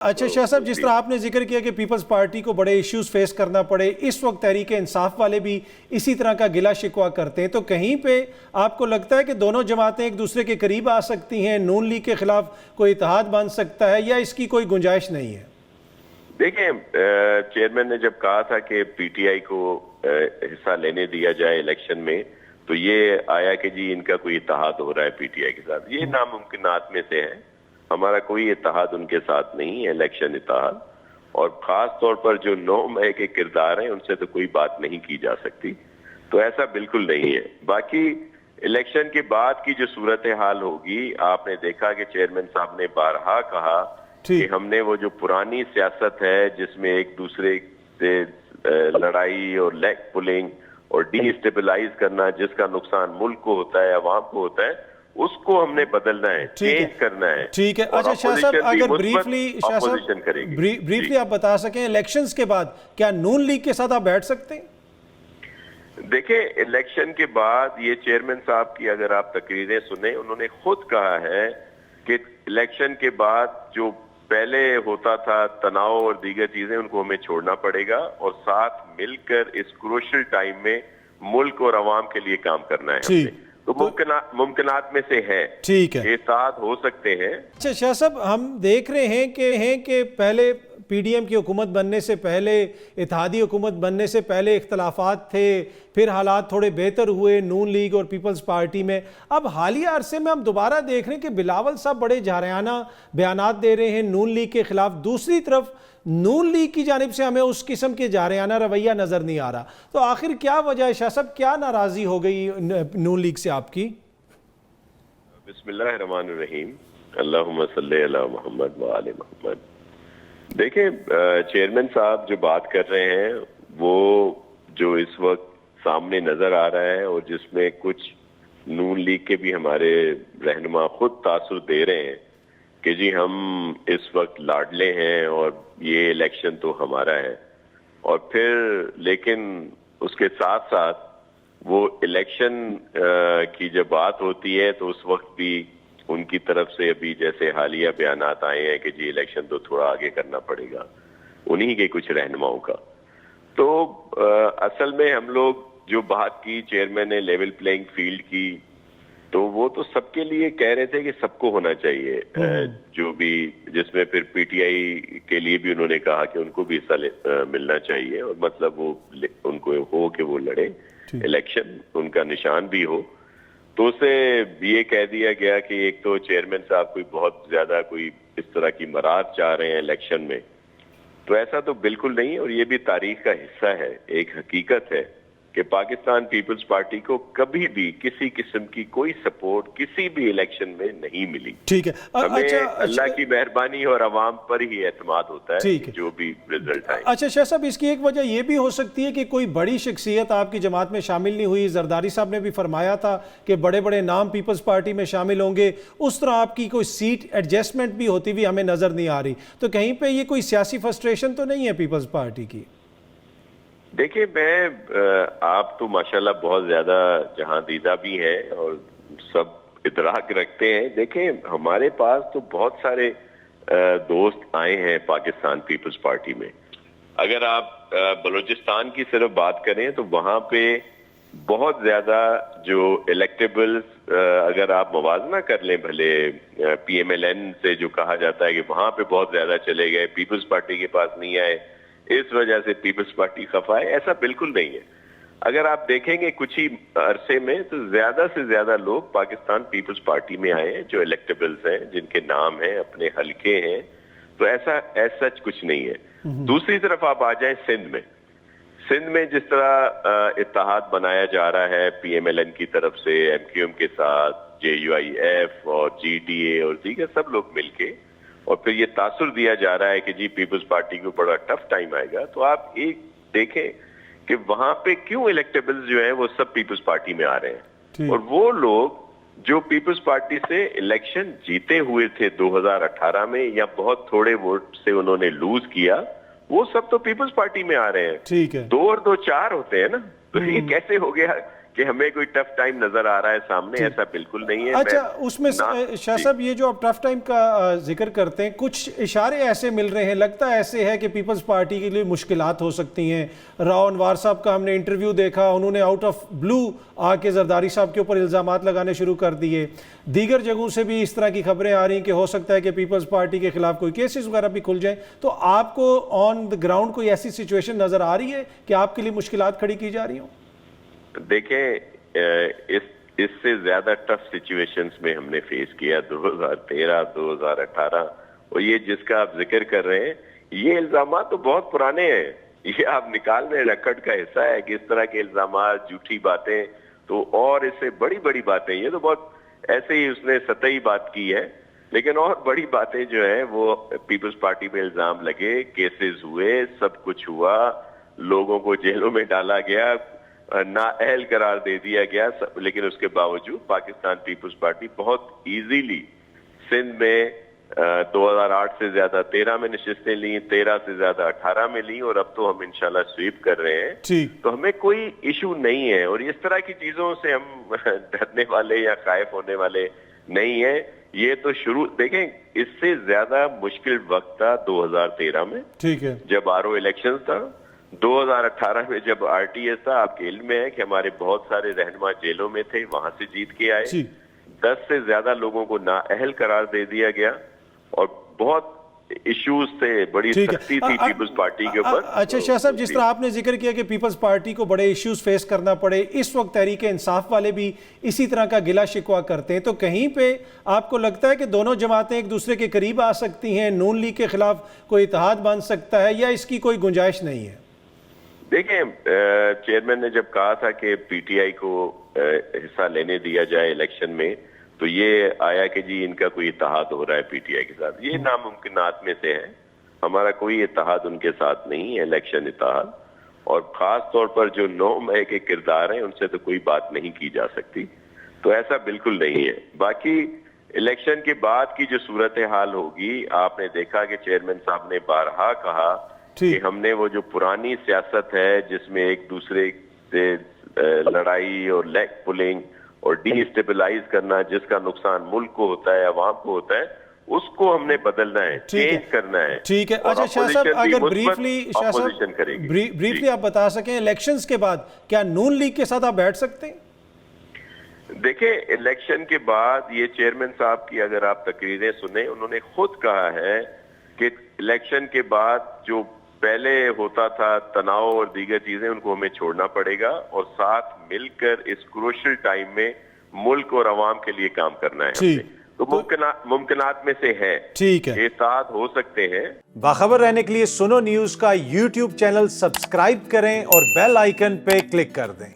اچھا شاہ صاحب، جس طرح آپ نے ذکر کیا کہ پیپلز پارٹی کو بڑے ایشوز فیس کرنا پڑے، اس وقت تحریک انصاف والے بھی اسی طرح کا گلہ شکوہ کرتے ہیں، تو کہیں پہ آپ کو لگتا ہے کہ دونوں جماعتیں ایک دوسرے کے قریب آ سکتی ہیں، نون لیگ کے خلاف کوئی اتحاد بن سکتا ہے، یا اس کی کوئی گنجائش نہیں ہے؟ دیکھیں، چیئرمین نے جب کہا تھا کہ پی ٹی آئی کو حصہ لینے دیا جائے الیکشن میں، تو یہ آیا کہ جی ان کا کوئی اتحاد ہو رہا ہے پی ٹی آئی کے ساتھ. یہ ناممکنات میں سے ہے. ہمارا کوئی اتحاد ان کے ساتھ نہیں ہے، الیکشن اتحاد. اور خاص طور پر جو 9 مئی کے کردار ہیں ان سے تو کوئی بات نہیں کی جا سکتی. تو ایسا بالکل نہیں ہے. باقی الیکشن کے بعد کی جو صورتحال ہوگی، آپ نے دیکھا کہ چیئرمین صاحب نے بارہا کہا کہ ہم نے وہ جو پرانی سیاست ہے جس میں ایک دوسرے سے لڑائی اور لیگ پولنگ اور ڈی اسٹیبلائز کرنا، جس کا نقصان ملک کو ہوتا ہے، عوام کو ہوتا ہے، اس کو ہم نے بدلنا ہے، چینج کرنا ہے. ٹھیک ہے. اچھا شاہ صاحب، اگر بریفلی آپ بتا سکیں، الیکشنز کے بعد کیا نون لیگ کے ساتھ آپ بیٹھ سکتے ہیں؟ دیکھیں، الیکشن کے بعد یہ چیئرمین صاحب کی اگر آپ تقریریں سنیں، انہوں نے خود کہا ہے کہ الیکشن کے بعد جو پہلے ہوتا تھا تناؤ اور دیگر چیزیں، ان کو ہمیں چھوڑنا پڑے گا اور ساتھ مل کر اس کروشل ٹائم میں ملک اور عوام کے لیے کام کرنا ہے ہم نے. تو ممکنات میں سے ہے، ٹھیک ہے، یہ ساتھ ہو سکتے ہیں. اچھا شاہ صاحب، ہم دیکھ رہے ہیں کہ پہلے پی ڈی ایم کی حکومت بننے سے پہلے، اتحادی حکومت بننے سے پہلے اختلافات تھے، پھر حالات تھوڑے بہتر ہوئے نون لیگ اور پیپلز پارٹی میں. اب حالیہ عرصے میں ہم دوبارہ دیکھ رہے ہیں کہ بلاول صاحب بڑے جارحانہ بیانات دے رہے ہیں نون لیگ کے خلاف. دوسری طرف نون لیگ کی جانب سے ہمیں اس قسم کے جارحانہ رویہ نظر نہیں آ رہا. تو آخر کیا وجہ ہے شاہ صاحب، کیا ناراضی ہو گئی نون لیگ سے آپ کی؟ بسم اللہ الرحمن الرحیم، اللہم صلی علی محمد و آل محمد. دیکھیں، چیئرمین صاحب جو بات کر رہے ہیں وہ جو اس وقت سامنے نظر آ رہا ہے، اور جس میں کچھ نون لیگ کے بھی ہمارے رہنما خود تاثر دے رہے ہیں کہ جی ہم اس وقت لاڈلے ہیں اور یہ الیکشن تو ہمارا ہے. اور پھر لیکن اس کے ساتھ ساتھ وہ الیکشن کی جب بات ہوتی ہے تو اس وقت بھی ان کی طرف سے ابھی جیسے حالیہ بیانات آئے ہیں کہ جی الیکشن تو تھوڑا آگے کرنا پڑے گا انہی کے کچھ رہنماؤں کا. تو اصل میں ہم لوگ جو بات کی، چیئرمین نے لیول پلینگ فیلڈ کی، تو وہ تو سب کے لیے کہہ رہے تھے کہ سب کو ہونا چاہیے، جو بھی، جس میں پھر پی ٹی آئی کے لیے بھی انہوں نے کہا کہ ان کو بھی حصہ ملنا چاہیے، اور مطلب وہ ان کو ہو کہ وہ لڑے الیکشن، ان کا نشان بھی ہو. تو اسے یہ کہہ دیا گیا کہ ایک تو چیئرمین صاحب کوئی بہت زیادہ کوئی اس طرح کی مراد چاہ رہے ہیں الیکشن میں. تو ایسا تو بالکل نہیں، اور یہ بھی تاریخ کا حصہ ہے، ایک حقیقت ہے کہ پاکستان پیپلز پارٹی کو کبھی بھی کسی قسم کی کوئی سپورٹ کسی بھی الیکشن میں نہیں ملی. ٹھیک ہے. ہمیں اللہ کی مہربانی اور عوام پر ہی اعتماد ہوتا ہے جو بھی رزلٹ آئے. اچھا شاہ صاحب، اس کی ایک وجہ یہ بھی ہو سکتی ہے کہ کوئی بڑی شخصیت آپ کی جماعت میں شامل نہیں ہوئی. زرداری صاحب نے بھی فرمایا تھا کہ بڑے بڑے نام پیپلز پارٹی میں شامل ہوں گے، اس طرح آپ کی کوئی سیٹ ایڈجسٹمنٹ بھی ہوتی بھی ہمیں نظر نہیں آ رہی. تو کہیں پہ یہ کوئی سیاسی فرسٹریشن تو نہیں ہے پیپلز پارٹی کی؟ دیکھیں، میں آپ تو ماشاءاللہ بہت زیادہ جہاں دیدہ بھی ہیں اور سب ادراک رکھتے ہیں. دیکھیں، ہمارے پاس تو بہت سارے دوست آئے ہیں پاکستان پیپلز پارٹی میں. اگر آپ بلوچستان کی صرف بات کریں تو وہاں پہ بہت زیادہ جو الیکٹیبلز، اگر آپ موازنہ کر لیں بھلے پی ایم ایل این سے، جو کہا جاتا ہے کہ وہاں پہ بہت زیادہ چلے گئے، پیپلز پارٹی کے پاس نہیں آئے، اس وجہ سے پیپلز پارٹی خفا ہے، ایسا بالکل نہیں ہے. اگر آپ دیکھیں گے کچھ ہی عرصے میں تو زیادہ سے زیادہ لوگ پاکستان پیپلز پارٹی میں آئے ہیں جو الیکٹیبلز ہیں، جن کے نام ہیں، اپنے حلقے ہیں. تو ایسا سچ کچھ نہیں ہے. دوسری طرف آپ آ جائیں سندھ میں جس طرح اتحاد بنایا جا رہا ہے پی ایم ایل این کی طرف سے ایم کیو ایم کے ساتھ، جے یو آئی ایف اور جی ڈی اے اور دیگر سب لوگ مل کے، اور پھر یہ تاثر دیا جا رہا ہے کہ جی پیپلز پارٹی کو بڑا ٹف ٹائم آئے گا. تو آپ ایک دیکھیں کہ وہاں پہ کیوں الیکٹیبلز جو ہیں وہ سب پیپلز پارٹی میں آ رہے ہیں، اور وہ لوگ جو پیپلز پارٹی سے الیکشن جیتے ہوئے تھے 2018 میں، یا بہت تھوڑے ووٹ سے انہوں نے لوز کیا، وہ سب تو پیپلز پارٹی میں آ رہے ہیں. 2 اور 2 4 ہوتے ہیں نا. تو یہ کیسے ہو گیا کہ ہمیں کوئی ٹف ٹائم نظر آ رہا ہے سامنے، ایسا بالکل نہیں ہے. اچھا اس میں شاہ صاحب یہ جو آپ ٹف ٹائم کا ذکر کرتے ہیں، کچھ اشارے ایسے مل رہے ہیں، لگتا ایسے ہے کہ پیپلز پارٹی کے لیے مشکلات ہو سکتی ہیں. راؤ انوار صاحب کا ہم نے انٹرویو دیکھا، انہوں نے آؤٹ آف بلو آ کے زرداری صاحب کے اوپر الزامات لگانے شروع کر دیے. دیگر جگہوں سے بھی اس طرح کی خبریں آ رہی ہیں کہ ہو سکتا ہے کہ پیپلز پارٹی کے خلاف کوئی کیسز وغیرہ بھی کھل جائیں. تو آپ کو آن دا گراؤنڈ کوئی ایسی سچویشن نظر آ رہی ہے کہ آپ کے لیے مشکلات کھڑی کی جا رہی ہوں؟ دیکھیں اس سے زیادہ ٹف سچویشنز میں ہم نے فیس کیا 2013 2018، اور یہ جس کا آپ ذکر کر رہے ہیں یہ الزامات تو بہت پرانے ہیں. یہ آپ نکال رہے ریکارڈ کا حصہ ہے کہ اس طرح کے الزامات، جھوٹی باتیں، تو اور اس سے بڑی بڑی باتیں، یہ تو بہت ایسے ہی اس نے سطحی بات کی ہے، لیکن اور بڑی باتیں جو ہیں وہ پیپلز پارٹی میں الزام لگے، کیسز ہوئے، سب کچھ ہوا، لوگوں کو جیلوں میں ڈالا گیا، نااہل قرار دے دیا گیا. لیکن اس کے باوجود پاکستان پیپلز پارٹی بہت ایزیلی سندھ میں 2008 سے زیادہ 13 میں نشستیں لیں، 13 سے زیادہ 18 میں لیں، اور اب تو ہم انشاءاللہ سویپ کر رہے ہیں. تو ہمیں کوئی ایشو نہیں ہے، اور اس طرح کی چیزوں سے ہم ڈرنے والے یا خائف ہونے والے نہیں ہیں. یہ تو شروع دیکھیں، اس سے زیادہ مشکل وقت تھا 2013 میں جب RO الیکشن تھا، 2018 میں جب RTS تھا. آپ کے علم میں ہے کہ ہمارے بہت سارے رہنما جیلوں میں تھے، وہاں سے جیت کے آئے. 10 سے زیادہ لوگوں کو نااہل قرار دے دیا گیا، اور بہت ایشوز تھے، بڑی سختی تھی پیپلز پارٹی کے اوپر. اچھا شاہ صاحب، جس طرح آپ نے ذکر کیا کہ پیپلز پارٹی کو بڑے ایشوز فیس کرنا پڑے، اس وقت تحریک انصاف والے بھی اسی طرح کا گلا شکوہ کرتے ہیں، تو کہیں پہ آپ کو لگتا ہے کہ دونوں جماعتیں ایک دوسرے کے قریب آ سکتی ہیں، نون لیگ کے خلاف کوئی اتحاد بن سکتا ہے، یا اس کی کوئی گنجائش نہیں ہے؟ دیکھیں، چیئرمین نے جب کہا تھا کہ PTI کو حصہ لینے دیا جائے الیکشن میں، تو یہ آیا کہ جی ان کا کوئی اتحاد ہو رہا ہے PTI کے ساتھ. یہ ناممکنات میں سے ہے، ہمارا کوئی اتحاد ان کے ساتھ نہیں ہے، الیکشن اتحاد. اور خاص طور پر جو 9 مئی کے کردار ہیں ان سے تو کوئی بات نہیں کی جا سکتی، تو ایسا بالکل نہیں ہے. باقی الیکشن کے بعد کی جو صورتحال ہوگی، آپ نے دیکھا کہ چیئرمین صاحب نے بارہا کہا کہ ہم نے وہ جو پرانی سیاست ہے جس میں ایک دوسرے سے لڑائی اور لیگ پولنگ اور ڈی اسٹیبلائز کرنا، جس کا نقصان ملک کو ہوتا ہے، عوام کو ہوتا ہے، اس کو ہم نے بدلنا ہے، چینج کرنا ہے. ٹھیک ہے. اچھا شاہ صاحب، اگر بریفلی آپ بتا سکیں الیکشنز کے بعد کیا نون لیگ کے ساتھ آپ بیٹھ سکتے ہیں؟ دیکھیں، الیکشن کے بعد یہ چیئرمین صاحب کی اگر آپ تقریریں سنیں، انہوں نے خود کہا ہے کہ الیکشن کے بعد جو پہلے ہوتا تھا تناؤ اور دیگر چیزیں، ان کو ہمیں چھوڑنا پڑے گا، اور ساتھ مل کر اس کروشل ٹائم میں ملک اور عوام کے لیے کام کرنا ہے ہمیں. تو ممکنات میں سے ہے، اتحاد ہو سکتے ہیں. باخبر رہنے کے لیے سنو نیوز کا YouTube چینل سبسکرائب کریں اور بیل آئیکن پہ کلک کر دیں.